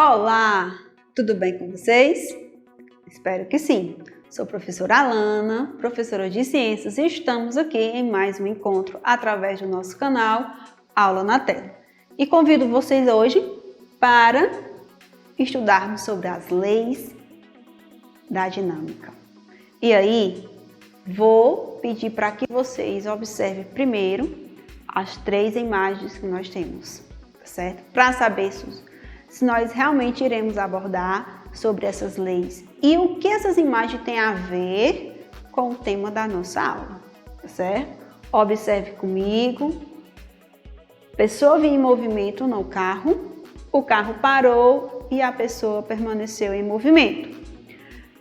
Olá, tudo bem com vocês? Espero que sim. Sou a professora Alana, professora de ciências, e estamos aqui em mais um encontro através do nosso canal Aula na Tela. E convido vocês hoje para estudarmos sobre as leis da dinâmica. E aí, vou pedir para que vocês observem primeiro as 3 imagens que nós temos, tá certo? Para saber se nós realmente iremos abordar sobre essas leis e o que essas imagens têm a ver com o tema da nossa aula, tá certo? Observe comigo. Pessoa vinha em movimento no carro, o carro parou e a pessoa permaneceu em movimento.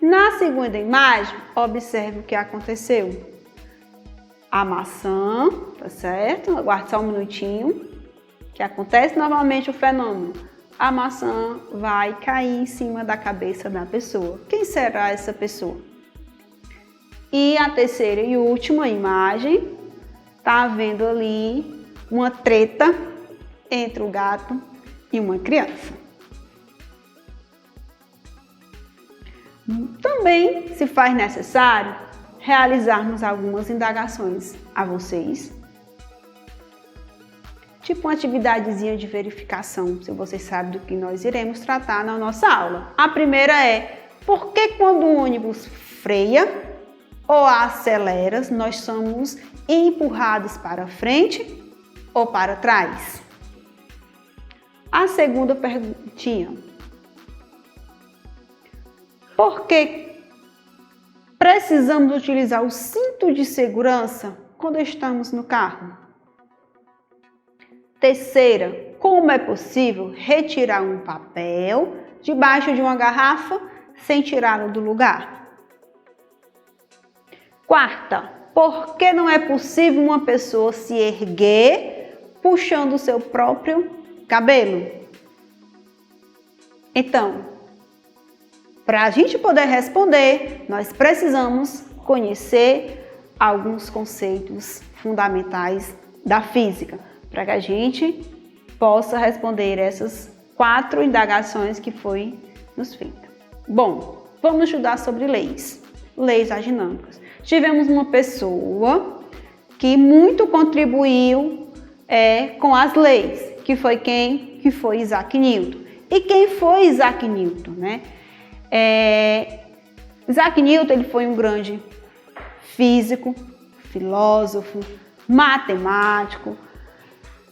Na segunda imagem, observe o que aconteceu. A maçã, tá certo? Aguarde só um minutinho, que acontece novamente o fenômeno. A maçã vai cair em cima da cabeça da pessoa. Quem será essa pessoa? E a terceira e última imagem, tá havendo ali uma treta entre o gato e uma criança. Também se faz necessário realizarmos algumas indagações a vocês, tipo uma atividadezinha de verificação, se vocês sabem do que nós iremos tratar na nossa aula. A primeira é, por que quando o ônibus freia ou acelera, nós somos empurrados para frente ou para trás? A segunda perguntinha, por que precisamos utilizar o cinto de segurança quando estamos no carro? Terceira, como é possível retirar um papel debaixo de uma garrafa sem tirá-lo do lugar? Quarta, por que não é possível uma pessoa se erguer puxando o seu próprio cabelo? Então, para a gente poder responder, nós precisamos conhecer alguns conceitos fundamentais da física, para que a gente possa responder essas 4 indagações que foi nos feitas. Bom, vamos estudar sobre leis dinâmicas. Tivemos uma pessoa que muito contribuiu com as leis, que foi quem? Que foi Isaac Newton. E quem foi Isaac Newton, né? Isaac Newton, ele foi um grande físico, filósofo, matemático,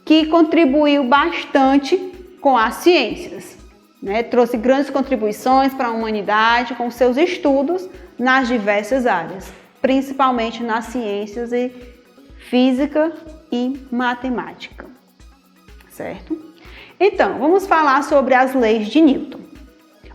que contribuiu bastante com as ciências, né? Trouxe grandes contribuições para a humanidade com seus estudos nas diversas áreas, principalmente nas ciências e física e matemática, certo? Então, vamos falar sobre as leis de Newton.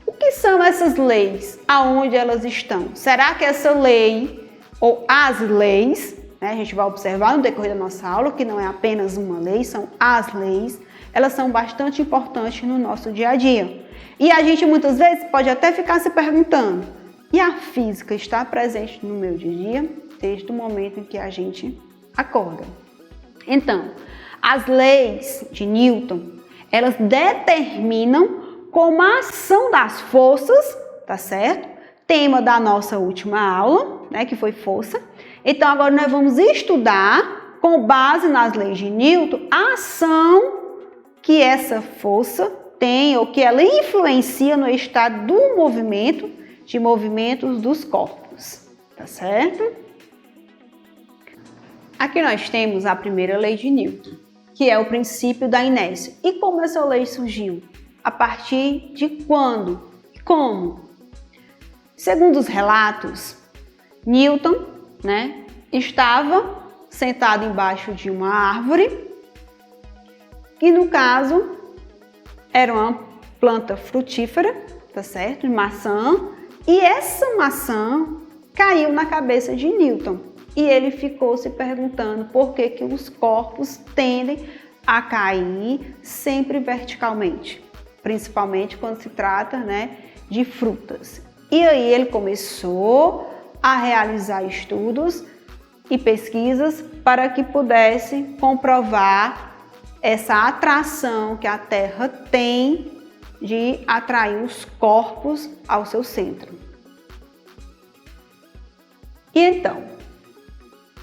O que são essas leis? Aonde elas estão? Será que essa lei, ou as leis, né, a gente vai observar no decorrer da nossa aula que não é apenas uma lei, são as leis, elas são bastante importantes no nosso dia a dia. E a gente muitas vezes pode até ficar se perguntando, e a física está presente no meu dia a dia desde o momento em que a gente acorda? Então, as leis de Newton, elas determinam como a ação das forças, tá certo? Tema da nossa última aula, né, que foi força. Então, agora nós vamos estudar, com base nas leis de Newton, a ação que essa força tem ou que ela influencia no estado do movimento, de movimentos dos corpos, tá certo? Aqui nós temos a primeira lei de Newton, que é o princípio da inércia. E como essa lei surgiu? A partir de quando? Como? Segundo os relatos, Newton, né, estava sentado embaixo de uma árvore, que no caso era uma planta frutífera, tá certo? De maçã, e essa maçã caiu na cabeça de Newton. E ele ficou se perguntando por que que os corpos tendem a cair sempre verticalmente, principalmente quando se trata, né, de frutas. E aí ele começou a realizar estudos e pesquisas para que pudesse comprovar essa atração que a Terra tem de atrair os corpos ao seu centro. E então,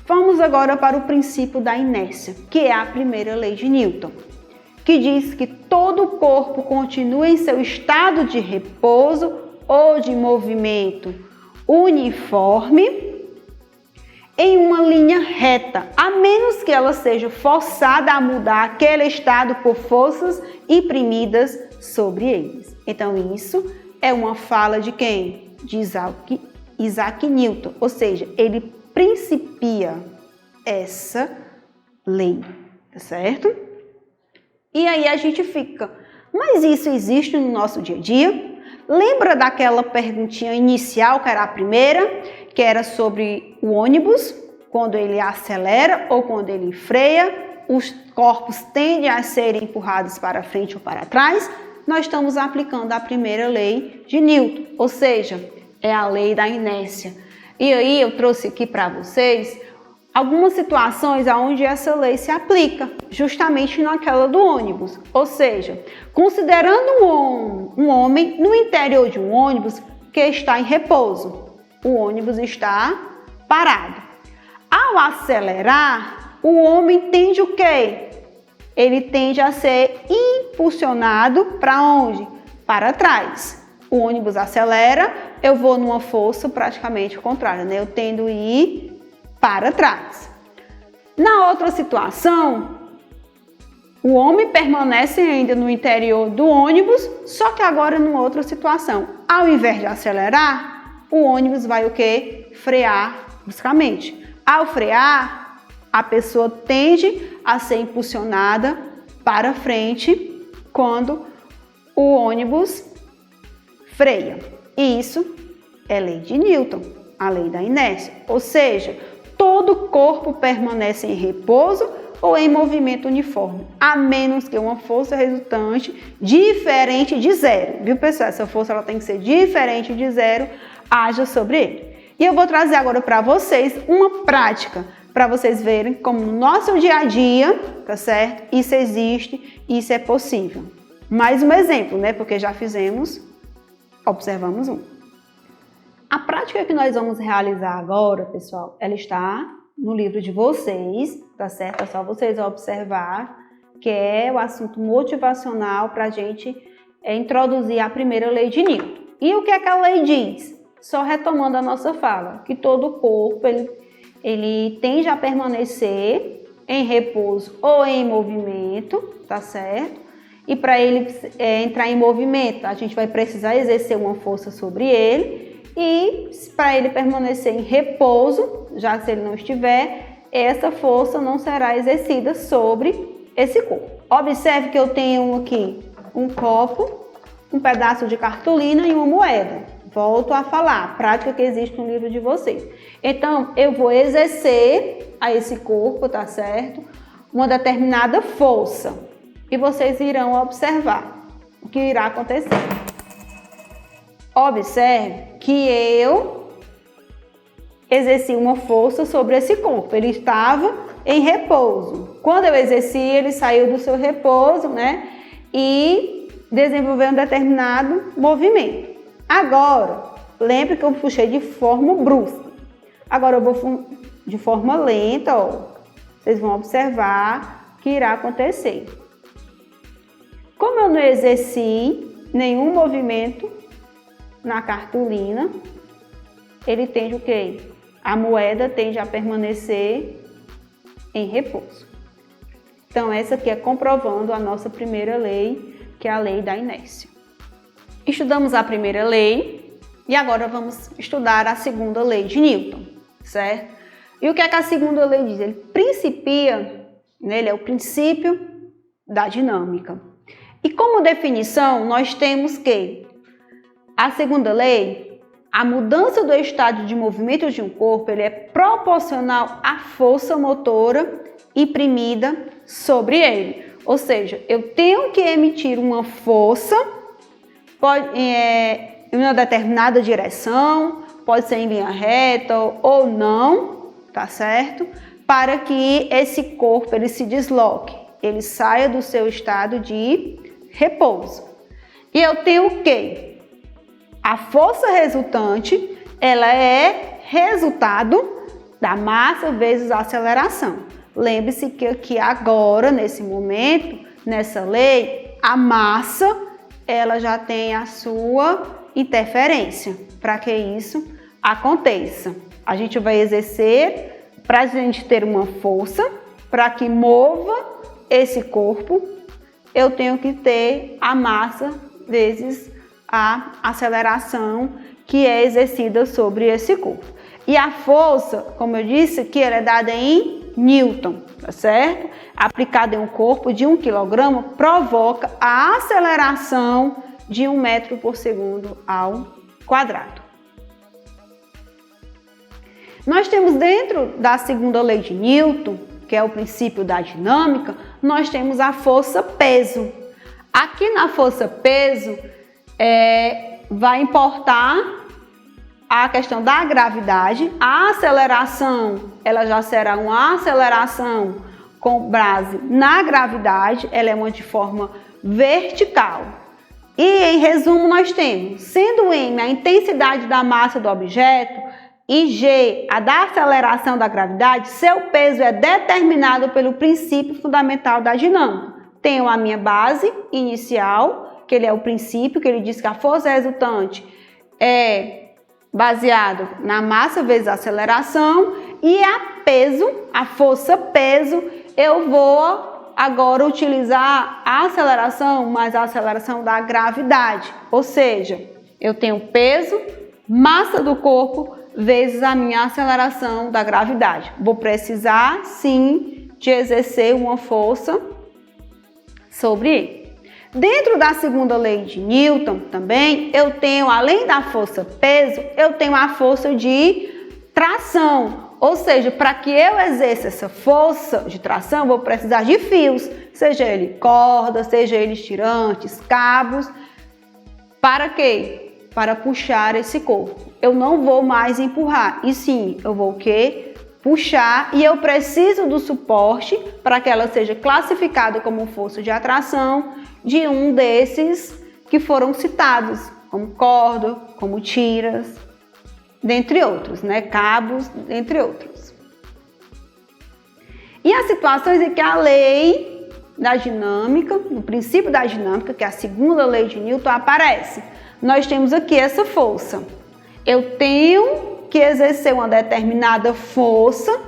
vamos agora para o princípio da inércia, que é a primeira lei de Newton, que diz que todo o corpo continua em seu estado de repouso ou de movimento uniforme em uma linha reta, a menos que ela seja forçada a mudar aquele estado por forças imprimidas sobre eles. Então, isso é uma fala de quem? De Isaac Newton, ou seja, ele principia essa lei, tá certo? E aí a gente fica, mas isso existe no nosso dia a dia? Lembra daquela perguntinha inicial, que era a primeira, que era sobre o ônibus, quando ele acelera ou quando ele freia, os corpos tendem a serem empurrados para frente ou para trás? Nós estamos aplicando a primeira lei de Newton, ou seja, é a lei da inércia. E aí eu trouxe aqui para vocês algumas situações onde essa lei se aplica, justamente naquela do ônibus. Ou seja, considerando um homem no interior de um ônibus que está em repouso, o ônibus está parado. Ao acelerar, o homem tende o quê? Ele tende a ser impulsionado para onde? Para trás. O ônibus acelera, eu vou numa força praticamente contrária, né? Eu tendo a ir para trás. Na outra situação, o homem permanece ainda no interior do ônibus, só que agora numa outra situação. Ao invés de acelerar, o ônibus vai o quê? Frear bruscamente. Ao frear, a pessoa tende a ser impulsionada para frente quando o ônibus freia. E isso é lei de Newton, a lei da inércia. Ou seja, todo o corpo permanece em repouso ou em movimento uniforme, a menos que uma força resultante diferente de zero. Viu, pessoal? Essa força ela tem que ser diferente de zero, haja sobre ele. E eu vou trazer agora para vocês uma prática, para vocês verem como no nosso dia a dia, tá certo? Isso existe, isso é possível. Mais um exemplo, né? Porque já fizemos, observamos um. A prática que nós vamos realizar agora, pessoal, ela está no livro de vocês, tá certo? É só vocês observar, que é o assunto motivacional para a gente introduzir a primeira lei de Newton. E o que é que a lei diz? Só retomando a nossa fala, que todo o corpo ele tende a permanecer em repouso ou em movimento, tá certo? E para ele entrar em movimento, a gente vai precisar exercer uma força sobre ele. E para ele permanecer em repouso, já se ele não estiver, essa força não será exercida sobre esse corpo. Observe que eu tenho aqui um copo, um pedaço de cartolina e uma moeda. Volto a falar, prática que existe no livro de vocês. Então, eu vou exercer a esse corpo, tá certo? Uma determinada força. E vocês irão observar o que irá acontecer. Observe que eu exerci uma força sobre esse corpo. Ele estava em repouso. Quando eu exerci, ele saiu do seu repouso, né? E desenvolveu um determinado movimento. Agora, lembre que eu puxei de forma brusca. Agora eu vou de forma lenta, ó. Vocês vão observar o que irá acontecer. Como eu não exerci nenhum movimento na cartolina, ele tende o quê? A moeda tende a permanecer em repouso. Então, essa aqui é comprovando a nossa primeira lei, que é a lei da inércia. Estudamos a primeira lei e agora vamos estudar a segunda lei de Newton, certo? E o que é que a segunda lei diz? Ele principia, né, ele é o princípio da dinâmica. E como definição, nós temos que a segunda lei, a mudança do estado de movimento de um corpo, ele é proporcional à força motora imprimida sobre ele. Ou seja, eu tenho que emitir uma força em uma determinada direção, pode ser em linha reta ou não, tá certo? Para que esse corpo ele se desloque, ele saia do seu estado de repouso. E eu tenho o quê? A força resultante, ela é resultado da massa vezes a aceleração. Lembre-se que aqui agora, nesse momento, nessa lei, a massa, ela já tem a sua interferência para que isso aconteça. A gente vai exercer para a gente ter uma força, para que mova esse corpo, eu tenho que ter a massa vezes a aceleração que é exercida sobre esse corpo. E a força, como eu disse, que ela é dada em Newton, tá certo? Aplicada em um corpo de 1 kg, provoca a aceleração de 1 metro por segundo ao quadrado. Nós temos dentro da segunda lei de Newton, que é o princípio da dinâmica, nós temos a força-peso. Aqui na força-peso, vai importar a questão da gravidade. A aceleração, ela já será uma aceleração com base na gravidade, ela é uma de forma vertical. E em resumo nós temos, sendo m a intensidade da massa do objeto e g a da aceleração da gravidade, seu peso é determinado pelo princípio fundamental da dinâmica. Tenho a minha base inicial, que ele é o princípio, que ele diz que a força resultante é baseado na massa vezes a aceleração, e a força-peso, eu vou agora utilizar a aceleração mais a aceleração da gravidade. Ou seja, eu tenho peso, massa do corpo, vezes a minha aceleração da gravidade. Vou precisar, sim, de exercer uma força sobre ele. Dentro da segunda lei de Newton também, eu tenho, além da força-peso, eu tenho a força de tração. Ou seja, para que eu exerça essa força de tração, eu vou precisar de fios, seja ele corda, seja eles tirantes, cabos. Para quê? Para puxar esse corpo. Eu não vou mais empurrar, e sim, eu vou o quê? Puxar, e eu preciso do suporte para que ela seja classificada como força de atração de um desses que foram citados, como corda, como tiras, dentre outros, né? Cabos, entre outros. E as situações em que a lei da dinâmica, o princípio da dinâmica, que é a segunda lei de Newton, aparece. Nós temos aqui essa força. Eu tenho que exercer uma determinada força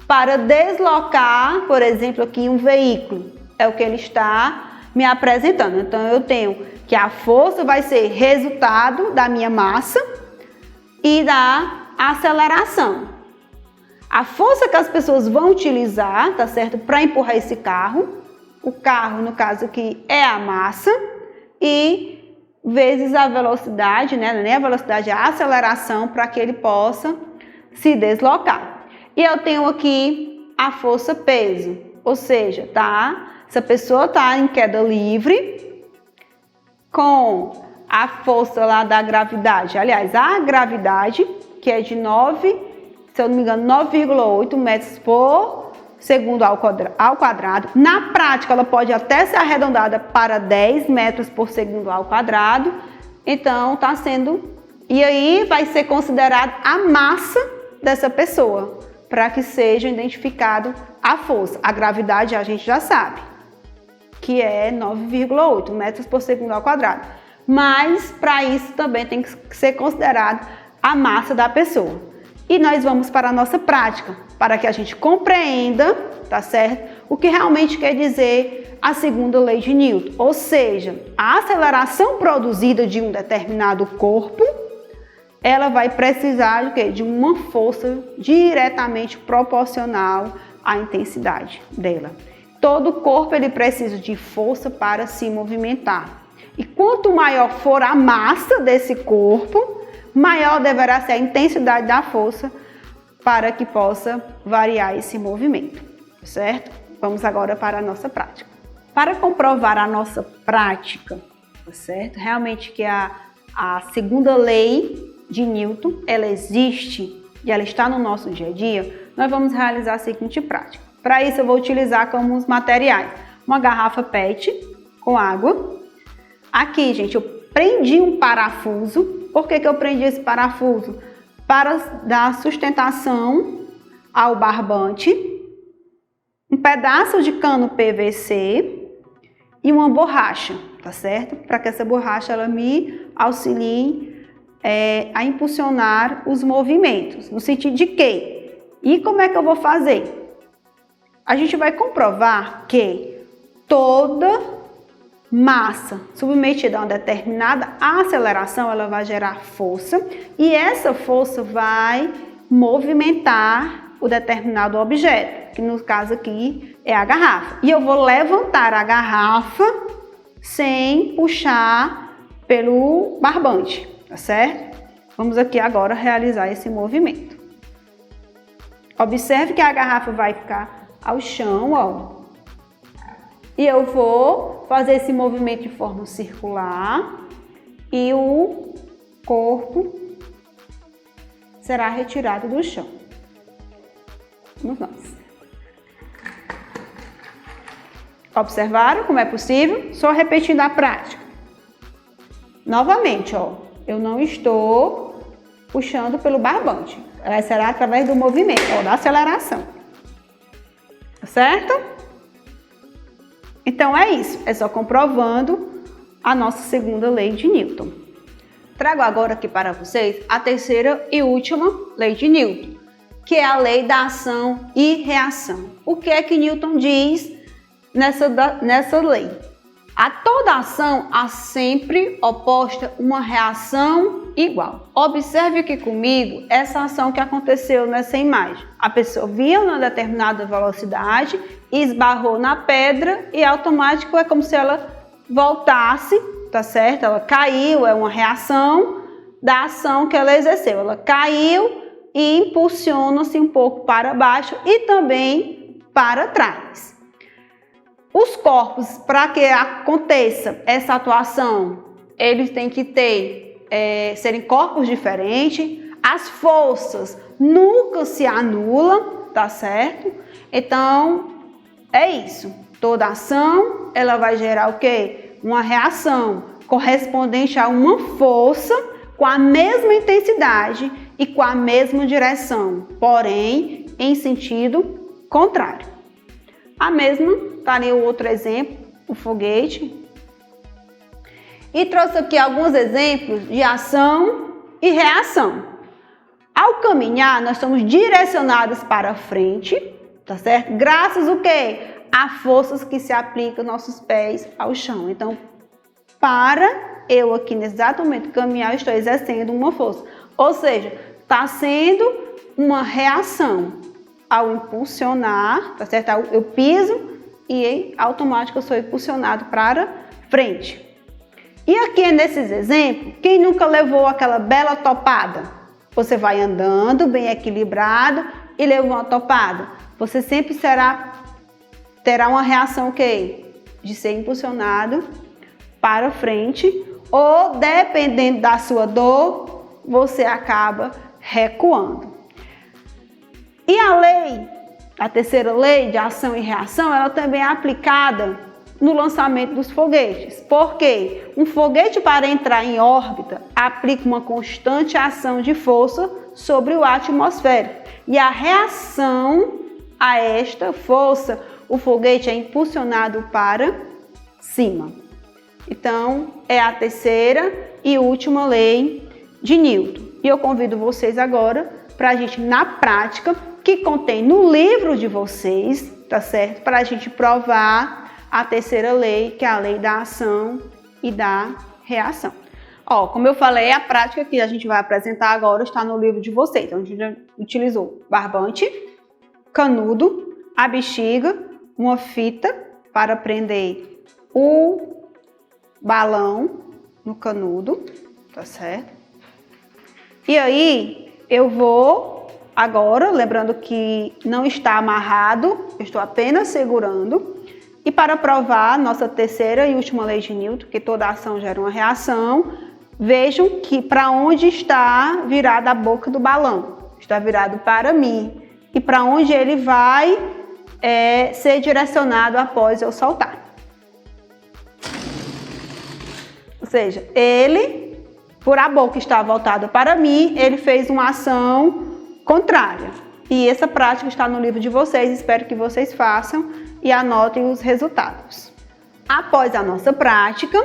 para deslocar, por exemplo, aqui um veículo. É o que ele está me apresentando. Então, eu tenho que a força vai ser resultado da minha massa e da aceleração. A força que as pessoas vão utilizar, tá certo? Para empurrar esse carro. O carro, no caso aqui, é a massa e vezes a velocidade, né? Nem a velocidade, a aceleração para que ele possa se deslocar. E eu tenho aqui a força-peso, ou seja, tá? Essa pessoa tá em queda livre com a força lá da gravidade. Aliás, a gravidade, que é de 9, se eu não me engano, 9,8 metros por segundo ao quadrado. Na prática, ela pode até ser arredondada para 10 metros por segundo ao quadrado. Então, está sendo... E aí, vai ser considerado a massa dessa pessoa, para que seja identificado a força. A gravidade, a gente já sabe, que é 9,8 metros por segundo ao quadrado. Mas, para isso, também tem que ser considerado a massa da pessoa. E nós vamos para a nossa prática, para que a gente compreenda, tá certo? O que realmente quer dizer a segunda lei de Newton. Ou seja, a aceleração produzida de um determinado corpo, ela vai precisar de quê? De uma força diretamente proporcional à intensidade dela. Todo corpo ele precisa de força para se movimentar. E quanto maior for a massa desse corpo, maior deverá ser a intensidade da força para que possa variar esse movimento, certo? Vamos agora para a nossa prática. Para comprovar a nossa prática, certo? Realmente que a segunda lei de Newton, ela existe e ela está no nosso dia a dia, nós vamos realizar a seguinte prática. Para isso eu vou utilizar como os materiais, uma garrafa PET com água. Aqui, gente, eu prendi um parafuso. Por que eu prendi esse parafuso? Para dar sustentação ao barbante, um pedaço de cano PVC e uma borracha, tá certo? Para que essa borracha ela me auxilie a impulsionar os movimentos, no sentido de que? E como é que eu vou fazer? A gente vai comprovar que toda massa submetida a uma determinada aceleração, ela vai gerar força e essa força vai movimentar o determinado objeto, que no caso aqui é a garrafa. E eu vou levantar a garrafa sem puxar pelo barbante, tá certo? Vamos aqui agora realizar esse movimento. Observe que a garrafa vai ficar ao chão, ó. E eu vou fazer esse movimento de forma circular e o corpo será retirado do chão. Vamos nós. Observaram como é possível? Só repetindo a prática. Novamente, ó, eu não estou puxando pelo barbante. Ela será através do movimento, ó, da aceleração. Tá certo? Então é isso, é só comprovando a nossa segunda lei de Newton. Trago agora aqui para vocês a terceira e última lei de Newton, que é a lei da ação e reação. O que é que Newton diz nessa lei? A toda ação há sempre oposta uma reação igual. Observe aqui comigo essa ação que aconteceu nessa imagem. A pessoa vinha numa determinada velocidade, esbarrou na pedra e automático é como se ela voltasse, tá certo? Ela caiu, é uma reação da ação que ela exerceu. Ela caiu e impulsiona-se um pouco para baixo e também para trás. Os corpos, para que aconteça essa atuação, eles têm que serem corpos diferentes, as forças nunca se anulam, tá certo? Então, é isso. Toda ação, ela vai gerar o quê? Uma reação correspondente a uma força com a mesma intensidade e com a mesma direção, porém, em sentido contrário. A mesma, tá ali o outro exemplo, o foguete. E trouxe aqui alguns exemplos de ação e reação. Ao caminhar, nós somos direcionados para frente, tá certo? Graças ao quê? A forças que se aplicam nossos pés ao chão. Então, para eu aqui nesse exato momento caminhar, eu estou exercendo uma força. Ou seja, está sendo uma reação ao impulsionar, tá certo? Eu piso e automático eu sou impulsionado para frente. E aqui nesses exemplos, quem nunca levou aquela bela topada? Você vai andando bem equilibrado e levou uma topada. Você sempre terá uma reação de ser impulsionado para frente ou, dependendo da sua dor, você acaba recuando. E a terceira lei de ação e reação, ela também é aplicada no lançamento dos foguetes. Por quê? Um foguete, para entrar em órbita, aplica uma constante ação de força sobre o atmosférico. E a reação a esta força, o foguete é impulsionado para cima. Então, é a terceira e última lei de Newton. E eu convido vocês agora para a gente, na prática, que contém no livro de vocês, tá certo? Para a gente provar a terceira lei, que é a lei da ação e da reação. Ó, como eu falei, a prática que a gente vai apresentar agora está no livro de vocês. Então, a gente já utilizou barbante, canudo, a bexiga, uma fita para prender o balão no canudo, tá certo? E aí, eu vou agora, lembrando que não está amarrado, eu estou apenas segurando. E para provar nossa terceira e última lei de Newton, que toda ação gera uma reação, vejam que para onde está virada a boca do balão. Está virado para mim. E para onde ele vai ser direcionado após eu soltar. seja, ele, por a boca estar voltada para mim, ele fez uma ação contrária. E essa prática está no livro de vocês, espero que vocês façam e anotem os resultados. Após a nossa prática,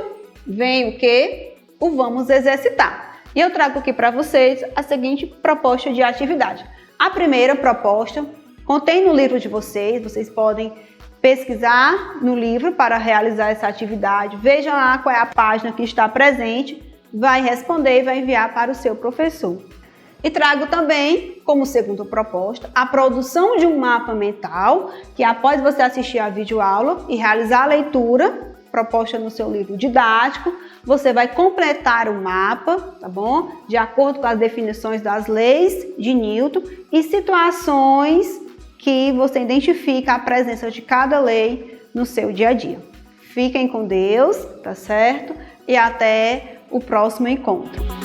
vem o quê? O vamos exercitar. E eu trago aqui para vocês a seguinte proposta de atividade. A primeira proposta contém no livro de vocês, vocês podem pesquisar no livro para realizar essa atividade. Veja lá qual é a página que está presente, vai responder e vai enviar para o seu professor. E trago também, como segunda proposta, a produção de um mapa mental, que após você assistir a videoaula e realizar a leitura proposta no seu livro didático, você vai completar o mapa, tá bom? De acordo com as definições das leis de Newton e situações que você identifica a presença de cada lei no seu dia a dia. Fiquem com Deus, tá certo? E até o próximo encontro.